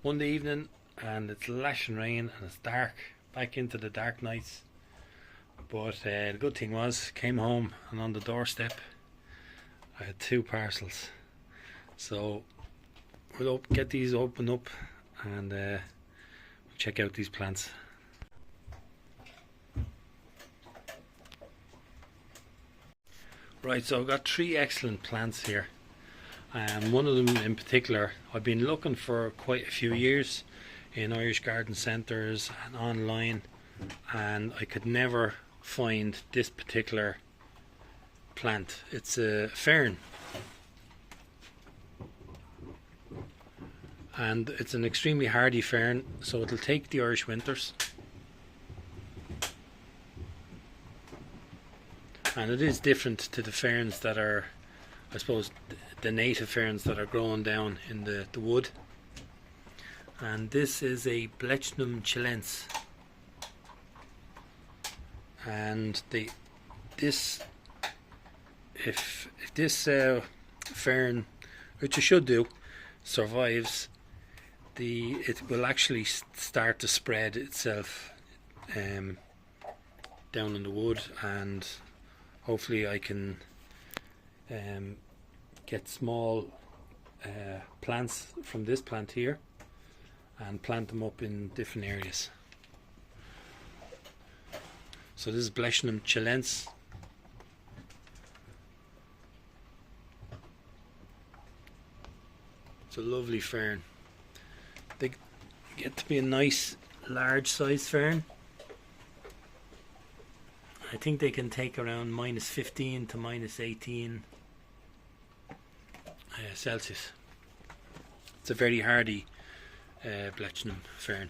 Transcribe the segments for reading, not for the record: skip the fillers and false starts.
Monday evening, and it's lashing rain and it's dark, back into the dark nights. But the good thing was, came home and on the doorstep I had 2 parcels. So we'll get these opened up and check out these plants. Right, so I've got 3 excellent plants here. One of them in particular I've been looking for quite a few years in Irish garden centres and online, and I could never find this particular plant. It's a fern, and it's an extremely hardy fern, so it'll take the Irish winters, and it is different to the ferns that are, I suppose, the native ferns that are growing down in the wood. And this is a Blechnum chilense, and if this fern, which it should do, survives, it will actually start to spread itself down in the wood, and hopefully I can get small plants from this plant here and plant them up in different areas. So this is Blechnum chilense. It's a lovely fern. They get to be a nice large size fern. I think they can take around -15 to -18 Celsius. It's a very hardy Blechnum fern.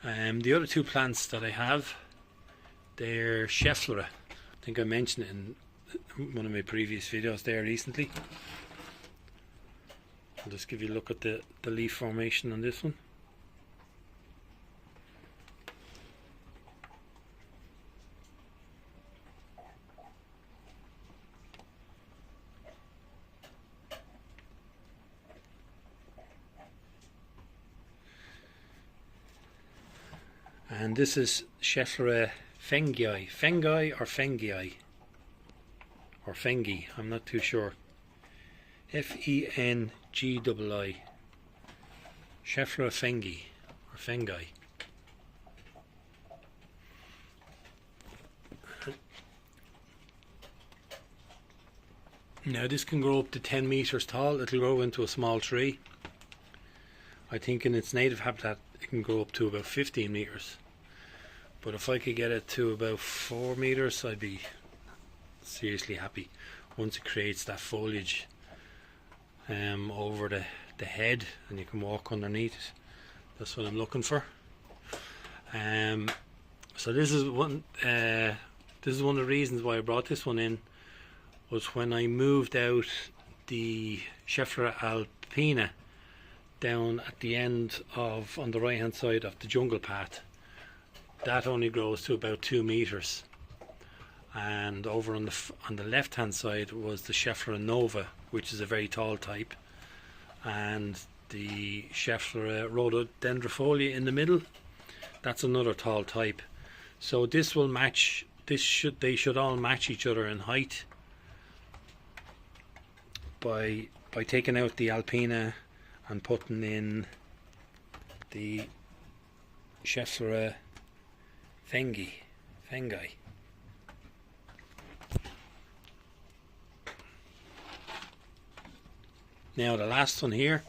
The other 2 plants that I have, they're Schefflera. I think I mentioned it in one of my previous videos there recently. I'll just give you a look at the leaf formation on this one. And this is Schefflera Fengii. Fengii or Fengii? Or Fengii, I'm not too sure. Fengii. Schefflera Fengii or Fengii. Now this can grow up to 10 meters tall. It'll grow into a small tree. I think in its native habitat it can grow up to about 15 meters. But if I could get it to about 4 meters, I'd be seriously happy. Once it creates that foliage over the head and you can walk underneath it, that's what I'm looking for. So this is one of the reasons why I brought this one in, was when I moved out the Schefflera alpina down at the end on the right hand side of the jungle path. That only grows to about 2 meters, and over on the left hand side was the Schefflera nova, which is a very tall type, and the Schefflera rhododendrofolia in the middle, that's another tall type. So this will match, they should all match each other in height by taking out the alpina and putting in the Schefflera Fengii. Now the last one here,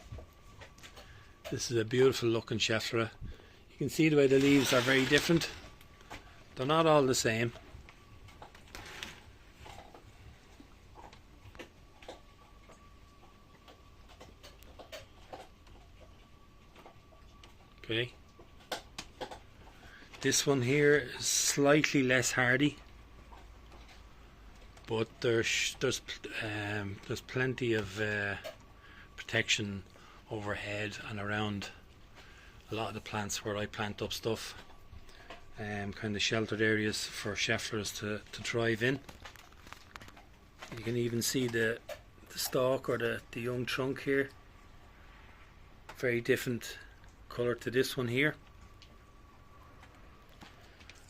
this is a beautiful looking Schefflera. You can see the way the leaves are very different. They're not all the same. Okay. This one here is slightly less hardy, but there's plenty of protection overhead and around a lot of the plants where I plant up stuff, kind of sheltered areas for Scheffleras to thrive in. You can even see the stalk or the young trunk here. very different colour to this one here.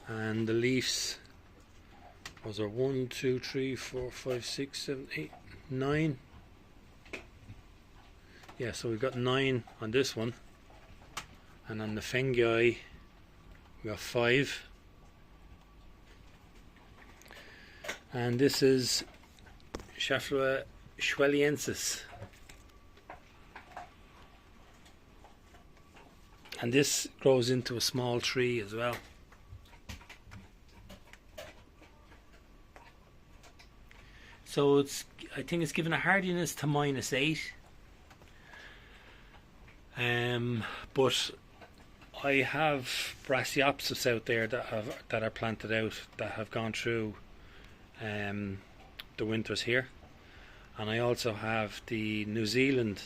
And the leaves was there 1, 2, 3, 4, 5, 6, 7, 8, 9. Yeah, so we've got 9 on this one, and on the Fengii we got 5. And this is Schefflera Shweliensis, and this grows into a small tree as well. So I think it's given a hardiness to -8. But I have Brassiops out there that are planted out that have gone through the winters here, and I also have the New Zealand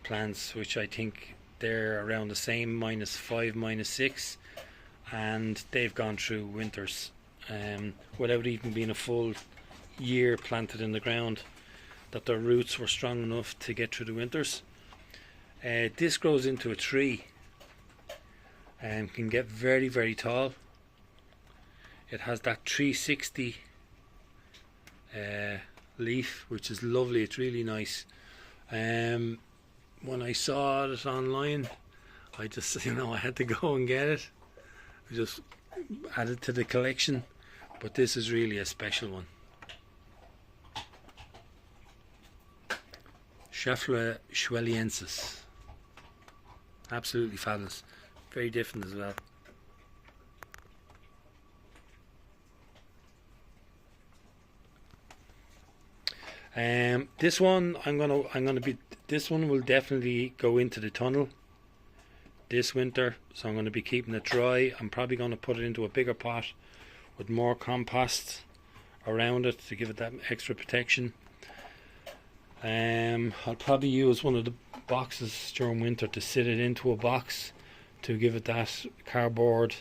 plants, which I think they're around the same, -5, -6, and they've gone through winters without even being a full year planted in the ground, that their roots were strong enough to get through the winters. This grows into a tree and can get very, very tall. It has that 360 leaf, which is lovely. It's really nice. When I saw it online, I just, I had to go and get it. I just added to the collection, but this is really a special one. Schefflera Shweliensis. Absolutely fabulous. Very different as well. This one this one will definitely go into the tunnel this winter, so I'm going to be keeping it dry. I'm probably going to put it into a bigger pot with more compost around it to give it that extra protection. I'll probably use one of the boxes during winter to sit it into a box to give it that cardboard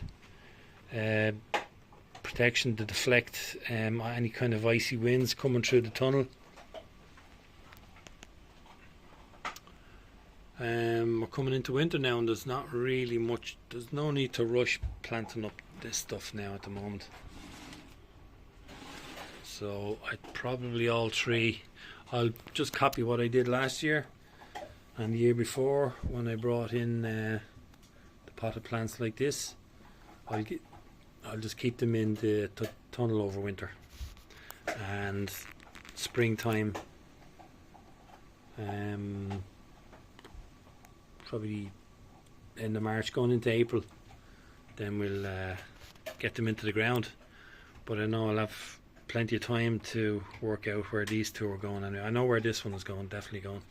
protection to deflect any kind of icy winds coming through the tunnel. We're coming into winter now, and there's not really much, there's no need to rush planting up this stuff now at the moment. So I'd probably all three, I'll just copy what I did last year and the year before when I brought in the potted plants like this. I'll just keep them in the tunnel over winter, and springtime, probably end of March going into April, then we'll get them into the ground. But I know I'll have plenty of time to work out where these two are going. Anyway, I know where this one is going, definitely going.